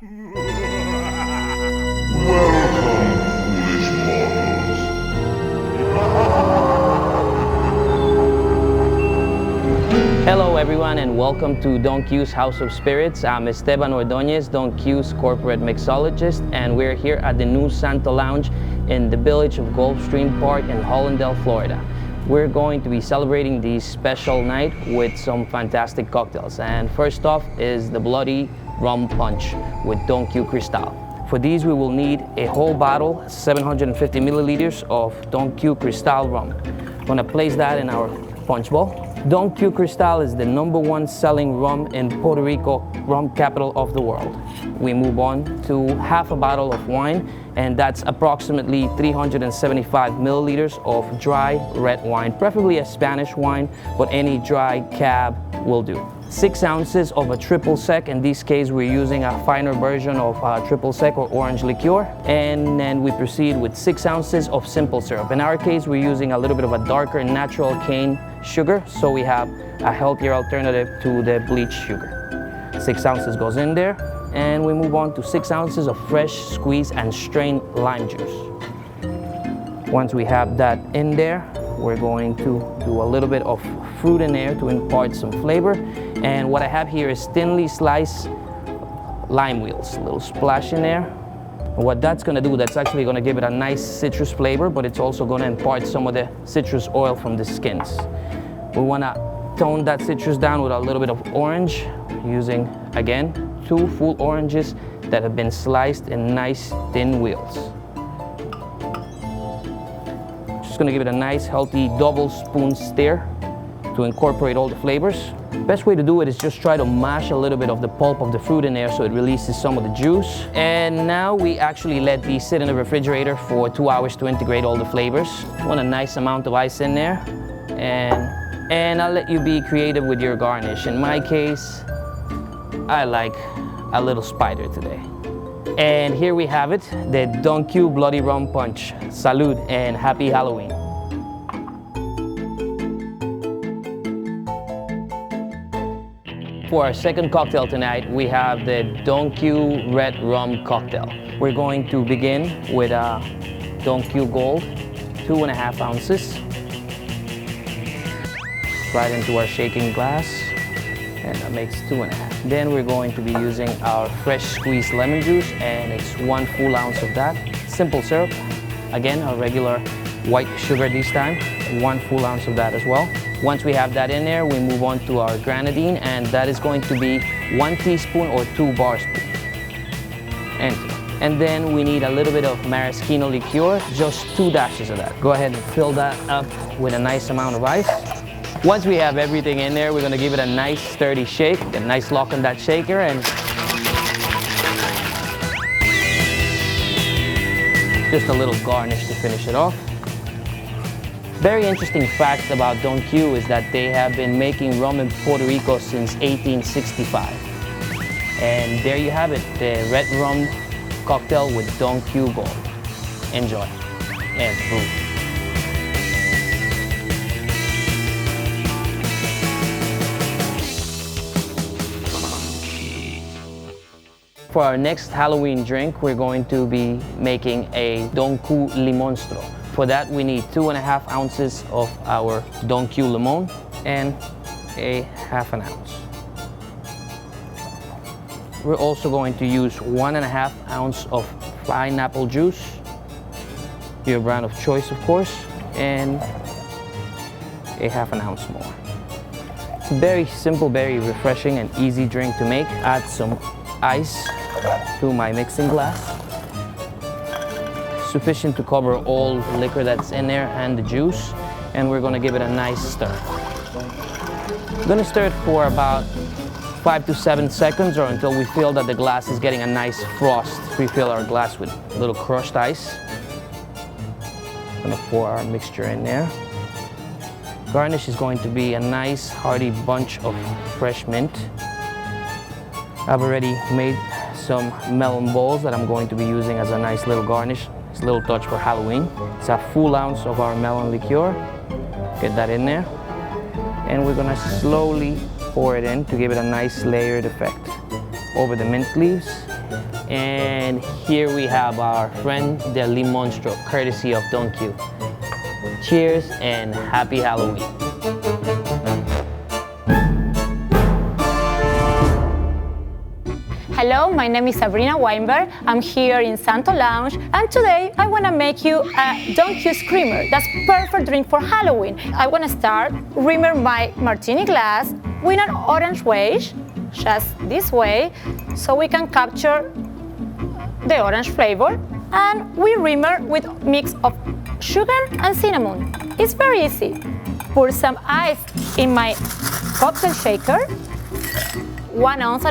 Hello everyone and welcome to DonQ's House of Spirits. I'm Esteban Ordoñez, DonQ's corporate mixologist, and we're here at the new Santa Lounge in the village of Gulfstream Park in Hollandale, Florida. We're going to be celebrating this special night with some fantastic cocktails. And first off is the Bloody Rum Punch with DonQ Cristal. For these we will need a whole bottle, 750 milliliters of DonQ Cristal rum. I'm going to place that in our punch bowl. DonQ Cristal is the #1 selling rum in Puerto Rico, rum capital of the world. We move on to half a bottle of wine, and that's approximately 375 milliliters of dry red wine, preferably a Spanish wine, but any dry cab will do. 6 ounces of a triple sec. In this case, we're using a finer version of triple sec or orange liqueur. And then we proceed with 6 ounces of simple syrup. In our case, we're using a little bit of a darker natural cane sugar, so we have a healthier alternative to the bleached sugar. 6 ounces goes in there, and we move on to 6 ounces of fresh squeezed and strained lime juice. Once we have that in there, we're going to do a little bit of fruit in there to impart some flavor. And what I have here is thinly sliced lime wheels, a little splash in there. And what that's gonna do, that's actually gonna give it a nice citrus flavor, but it's also gonna impart some of the citrus oil from the skins. We wanna tone that citrus down with a little bit of orange, using, again, 2 full oranges that have been sliced in nice thin wheels. Just gonna give it a nice healthy double spoon stir to incorporate all the flavors. Best way to do it is just try to mash a little bit of the pulp of the fruit in there so it releases some of the juice. And now we actually let these sit in the refrigerator for 2 hours to integrate all the flavors. Want a nice amount of ice in there, and I'll let you be creative with your garnish. In my case, I like a little spider today. And here we have it, the DonQ Bloody Rum Punch. Salud and happy Halloween. For our second cocktail tonight, we have the DonQ RedRum Cocktail. We're going to begin with a DonQ Gold, 2.5 ounces. Right into our shaking glass, and that makes 2.5. Then we're going to be using our fresh squeezed lemon juice, and it's 1 full ounce of that. Simple syrup, again, our regular white sugar this time, 1 full ounce of that as well. Once we have that in there, we move on to our grenadine, and that is going to be 1 teaspoon or 2 bar spoons. And then we need a little bit of maraschino liqueur, just 2 dashes of that. Go ahead and fill that up with a nice amount of ice. Once we have everything in there, we're gonna give it a nice sturdy shake, a nice lock on that shaker, and just a little garnish to finish it off. Very interesting fact about DonQ is that they have been making rum in Puerto Rico since 1865. And there you have it, the RedRum Cocktail with DonQ Gold. Enjoy. And boom. For our next Halloween drink, we're going to be making a DonQ Limon-stro. For that, we need 2.5 ounces of our DonQ Limon and a 1/2 ounce. We're also going to use 1.5 ounce of pineapple juice, your brand of choice, of course, and a 1/2 ounce more. It's a very simple, very refreshing and easy drink to make. Add some ice to my mixing glass, sufficient to cover all the liquor that's in there and the juice, and we're going to give it a nice stir. I'm going to stir it for about 5 to 7 seconds, or until we feel that the glass is getting a nice frost. Refill our glass with a little crushed ice. I'm going to pour our mixture in there. Garnish is going to be a nice hearty bunch of fresh mint. I've already made some melon balls that I'm going to be using as a nice little garnish. It's a little touch for Halloween. It's a full ounce of our melon liqueur. Get that in there. And we're gonna slowly pour it in to give it a nice layered effect over the mint leaves. And here we have our friend, the Limon-stro, courtesy of DonQ. Cheers and happy Halloween. Hello, my name is Sabrina Wainberg. I'm here in Santo Lounge, and today I want to make you a DonQ Screamer. That's perfect drink for Halloween. I want to start rimmer my martini glass with an orange wedge, just this way, so we can capture the orange flavor. And we rimmer with a mix of sugar and cinnamon. It's very easy. Pour some ice in my cocktail shaker, 1.5 ounces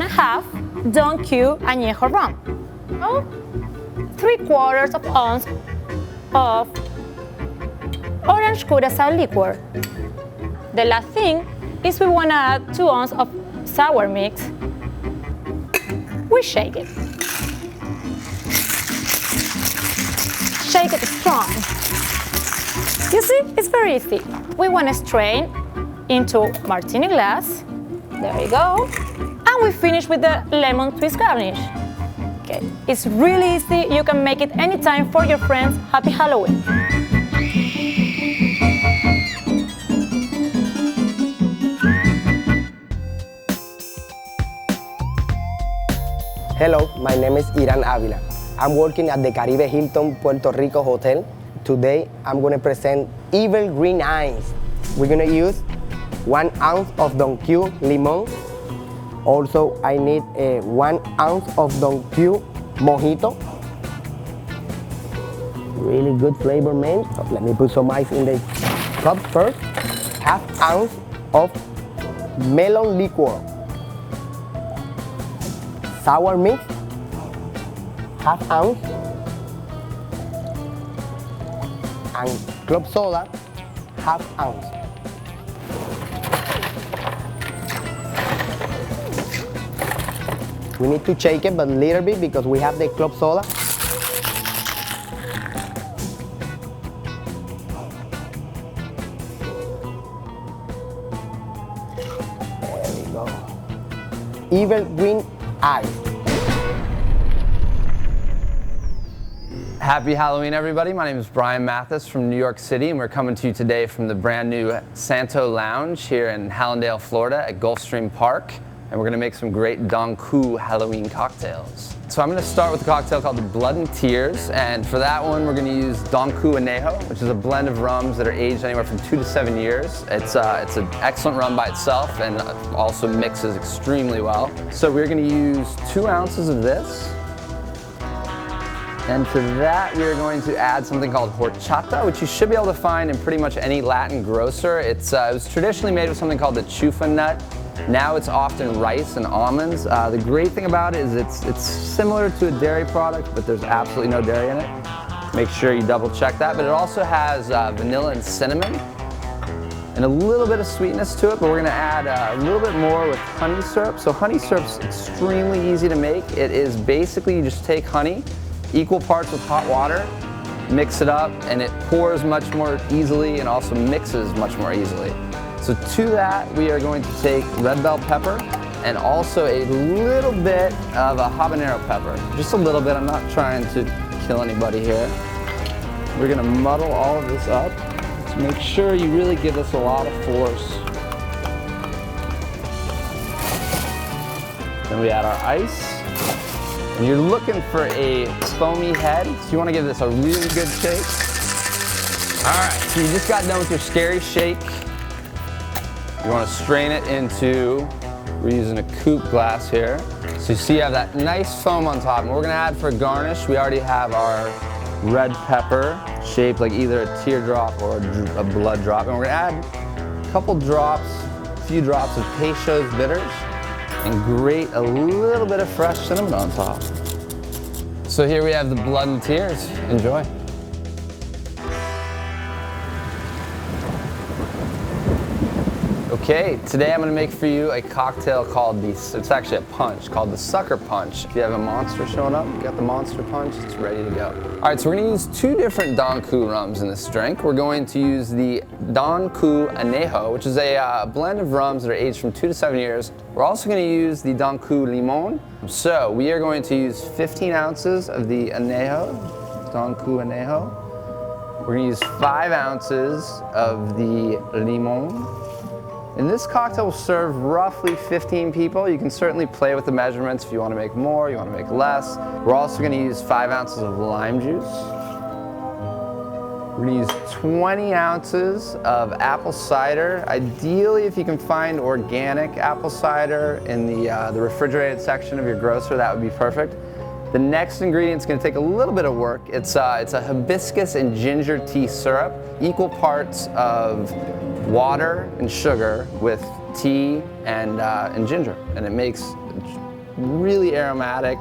DonQ Añejo rum. 3/4 ounce of orange curacao liqueur. The last thing is we want to add 2 ounces of sour mix. We shake it. Shake it strong. You see, it's very easy. We want to strain into martini glass. There we go. And we finish with the lemon twist garnish. Okay, it's really easy. You can make it anytime for your friends. Happy Halloween. Hello, my name is Hiram Avila. I'm working at the Caribe Hilton Puerto Rico Hotel. Today, I'm going to present Evil Green Eyes. We're going to use 1 ounce of DonQ Limon. Also, I need 1 ounce of DonQ Mojito. Really good flavor, man. So let me put some ice in the cup first. 1/2 ounce of melon liqueur. Sour mix, 1/2 ounce. And club soda, 1/2 ounce. We need to shake it, but a little bit because we have the club soda. There we go. Evil Green Eyes. Happy Halloween, everybody. My name is Matthys from New York City, and we're coming to you today from the brand new Santo Lounge here in Hallandale, Florida at Gulfstream Park. And we're gonna make some great DonQ Halloween cocktails. So I'm gonna start with a cocktail called the Blood and Tears, and for that one we're gonna use DonQ Añejo, which is a blend of rums that are aged anywhere from 2 to 7 years. It's an excellent rum by itself and also mixes extremely well. So we're gonna use 2 ounces of this. And to that, we are going to add something called horchata, which you should be able to find in pretty much any Latin grocer. It was traditionally made with something called the chufa nut. Now it's often rice and almonds. The great thing about it is it's similar to a dairy product, but there's absolutely no dairy in it. Make sure you double check that. But it also has vanilla and cinnamon and a little bit of sweetness to it, but we're gonna add a little bit more with honey syrup. So honey syrup's extremely easy to make. It is basically you just take honey, equal parts with hot water, mix it up, and it pours much more easily and also mixes much more easily. So to that, we are going to take red bell pepper and also a little bit of a habanero pepper. Just a little bit, I'm not trying to kill anybody here. We're gonna muddle all of this up to make sure you really give this a lot of force. Then we add our ice. And you're looking for a foamy head, so you wanna give this a really good shake. All right, so you just got done with your scary shake. You want to strain it into, we're using a coupe glass here. So you see you have that nice foam on top. And what we're going to add for garnish, we already have our red pepper shaped like either a teardrop or a blood drop. And we're going to add a couple drops, a few drops of Peychaud's bitters and grate a little bit of fresh cinnamon on top. So here we have the Blood and Tears. Enjoy. Okay, today I'm gonna make for you a cocktail called it's actually a punch, called the Sucker Punch. If you have a monster showing up, you got the Monster Punch, it's ready to go. All right, so we're gonna use two different DonQ rums in this drink. We're going to use the DonQ Añejo, which is a blend of rums that are aged from 2 to 7 years. We're also gonna use the DonQ Limon. So we are going to use 15 ounces of the Añejo, DonQ Añejo. We're gonna use 5 ounces of the Limon. And this cocktail will serve roughly 15 people. You can certainly play with the measurements if you want to make more, you want to make less. We're also going to use 5 ounces of lime juice. We're going to use 20 ounces of apple cider. Ideally, if you can find organic apple cider in the refrigerated section of your grocer, that would be perfect. The next ingredient is going to take a little bit of work. It's a hibiscus and ginger tea syrup, equal parts of water and sugar with tea and ginger, and it makes really aromatic,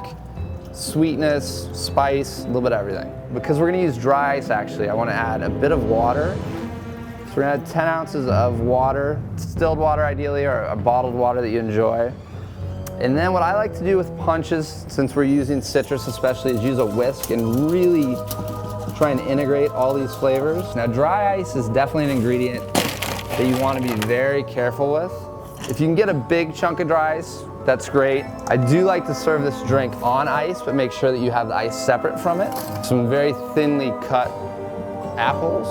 sweetness, spice, a little bit of everything. Because we're going to use dry ice, actually, I want to add a bit of water. So we're going to add 10 ounces of water, distilled water ideally, or a bottled water that you enjoy. And then what I like to do with punches, since we're using citrus especially, is use a whisk and really try and integrate all these flavors. Now, dry ice is definitely an ingredient that you want to be very careful with. If you can get a big chunk of dry ice, that's great. I do like to serve this drink on ice, but make sure that you have the ice separate from it. Some very thinly cut apples.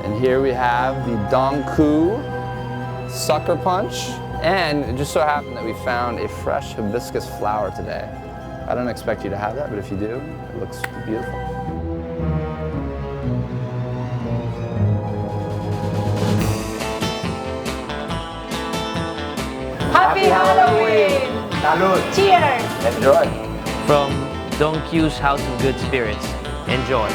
And here we have the DonQ Sucker Punch. And it just so happened that we found a fresh hibiscus flower today. I don't expect you to have that, but if you do, it looks beautiful. Happy Halloween! Salud! Cheers! Enjoy. From DonQ's House of Good Spirits. Enjoy.